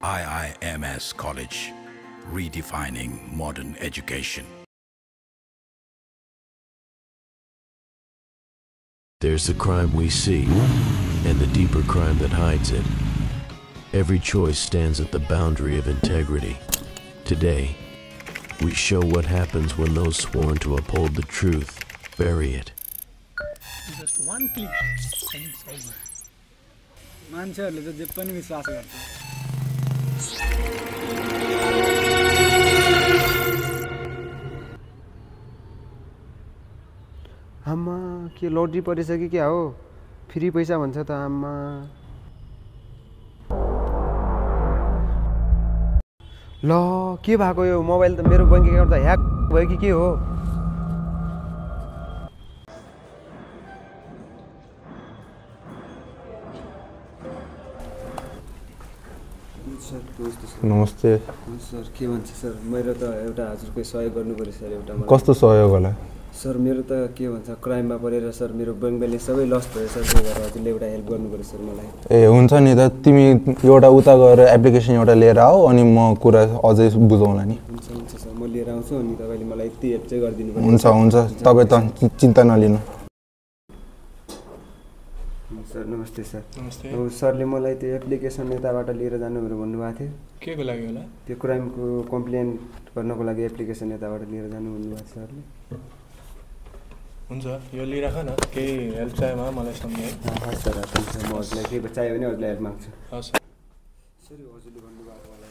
IIMS College, redefining modern education. There's the crime we see, and the deeper crime that hides it. Every choice stands at the boundary of integrity. Today, we show what happens when those sworn to uphold the truth bury it. Just one click and it's over. मान्छेहरूले त जे पनि विश्वास गर्छ. आमा के lottery परिसक्यो क्या हो? फ्री पैसा भन्छ त आमा. ल के भएको यो मोबाइल त मेरो बैंक एकाउन्ट त ह्याक भयो कि के हो? नमस्ते सर के भन्छ सर मेरो त एउटा हजुरको सहयोग गर्नु पर्यो सर एउटा मलाई. कस्तो सहयोग होला सर मेरो त के भन्छ क्राइममा परेर सर मेरो बैंक ब्यालेन्स सबै लस्ट भयो सर. त्यही भएर हजुरले एउटा हेल्प गर्नु पर्यो सर मलाई. ए हुन्छ नि त तिमी एउटा उता गएर एप्लिकेसन एउटा लिएर आऊ अनि म कुरा अझै बुझाउँला नि. हुन्छ हुन्छ सर म लिएर आउँछु अनि तपाईँले मलाई यति हेल्प चाहिँ गरिदिनु पर्यो. हुन्छ हुन्छ तपाईँ त चिन्ता नलिनु. सर नमस्ते सर. नमस्ते. अब सरले मलाई त्यो एप्लिकेसन यताबाट लिएर जानुभयो भन्नुभएको थियो. के को लागि होला? त्यो क्राइमको कम्प्लेन गर्नको लागि एप्लिकेसन यताबाट लिएर जानु भन्नुभएको छ सरले. हुन्छ यो लिइराख न. केही हेल्प चाहिएमा मलाई सम्झाइ. हस् सर हुन्छ म हजुरलाई केही चाहियो भने हजुरलाई हेल्प माग्छु. हस् सर हजुरले भन्नुभएको होला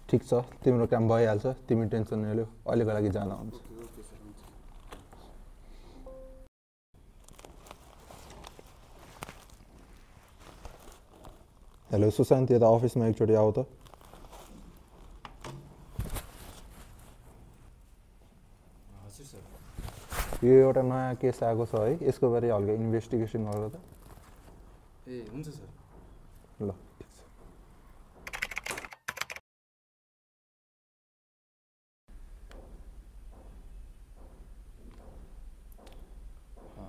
ठिक छ तिम्रो काम भइहाल्छ. तिमी टेन्सन नलिऊ. अहिलेको लागि जान हुन्छ. हेलो सुशान्त यता अफिसमा एकचोटि आऊ त. हजुर सर. यो एउटा नयाँ केस आएको छ है. यसको बारे हल्का इन्भेस्टिगेसन गर त. ए हुन्छ सर. ल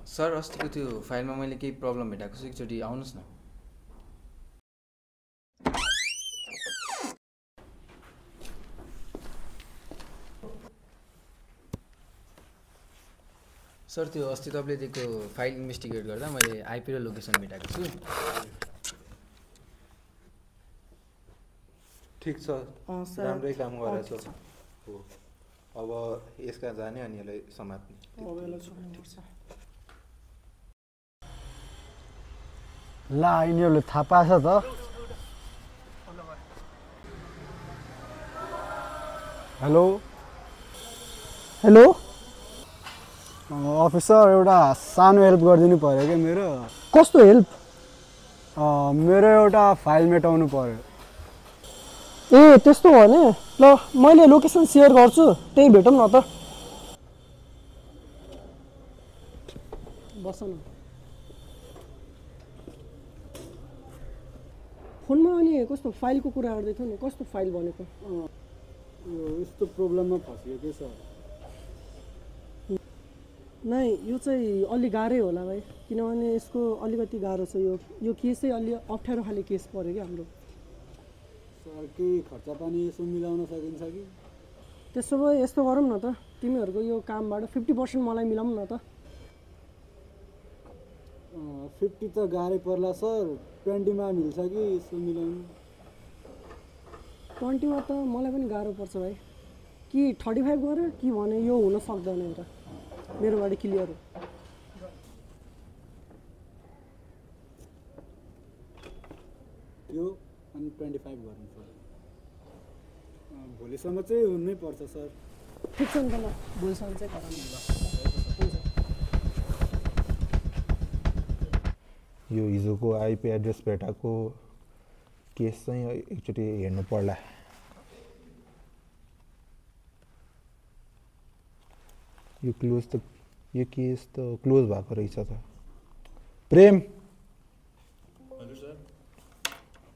सर अस्तिको त्यो फाइलमा मैले केही प्रब्लम भेटाएको छु. एकचोटि आउनुहोस् न. सर त्यो अस्ति तपाईँले दिएको फाइल इन्भेस्टिगेट गर्दा मैले आइपी र लोकेसन भेटाएको छु. ठिक छ राम्रै काम गरेछ. हो अब यसका जाने अनि यसलाई समात्ने. ठिक छ. ला यिनीहरूले थाहा पाएछ त. हेलो हेलो अफिसर एउटा सानो हेल्प गरिदिनु पर्यो क्या मेरो. कस्तो हेल्प? मेरो एउटा फाइल मेटाउनु पर्यो. ए त्यस्तो हो भने ल मैले लोकेसन सेयर गर्छु त्यही भेटौँ न त. बस न फोनमा. अनि कस्तो फाइलको कुरा गर्दै थियो नि. कस्तो फाइल भनेको? यो यस्तो प्रब्लममा फसियो के सर. नै यो चाहिँ अलि गाह्रै होला भाइ. किनभने यसको अलिकति गाह्रो छ. यो केस चाहिँ अलि अप्ठ्यारो खाले केस पऱ्यो क्या हाम्रो. सर केही खर्च पानी यसो मिलाउन सकिन्छ कि? त्यसो भए यस्तो गरौँ न त. तिमीहरूको यो कामबाट 50% मलाई मिलाउँ न त. 50 त गाह्रै पर्ला सर. 20 मा मिल्छ कि यसो मिलाउनु? 20 मा त मलाई पनि गाह्रो पर्छ भाइ. कि 35 गरेर कि भने यो हुन सक्दैन. एउटा मेरोबाट क्लियर हो. यो अनि 25 गर्नु पर्यो. भोलिसम्म चाहिँ हुनै पर्छ सर. ठिक छ नि त. ल भोलिसम्म चाहिँ गरौँ न. यो हिजोको आइपी एड्रेस भेटाएको केस चाहिँ एकचोटि हेर्नु पर्ला. यो केस त क्लोज भएको रहेछ त. प्रेम हजुर सर.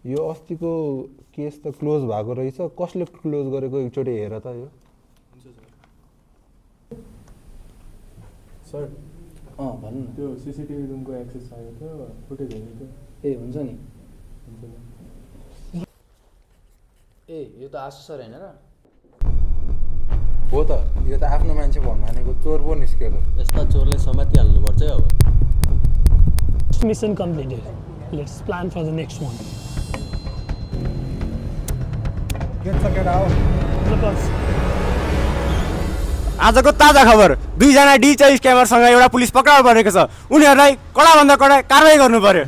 यो अस्तिको केस त क्लोज भएको रहेछ. कसले क्लोज गरेको एकचोटि हेर त. यो हुन्छ सर. सर भन्नु न. त्यो सिसिटिभी रुमको एक्सेस चाहिएको थियो. फुटेज हेर्नु थियो. ए हुन्छ नि. ए यो त आशु सर हैन र हो त यो त आफ्नो मान्छे भन्मानेको चोर पो निस्क्यो त यस्ता चोरले समातिहाल्नु पर्छ है अब Mission completed. Let's plan for the next one. Get सकेर आओ आजको ताजा खबर 2 जना डी स्क्यामरसँग एउटा पुलिस पक्राउ परेको छ उनीहरुलाई कडाभन्दा कडा कारबाही गर्नु पर्यो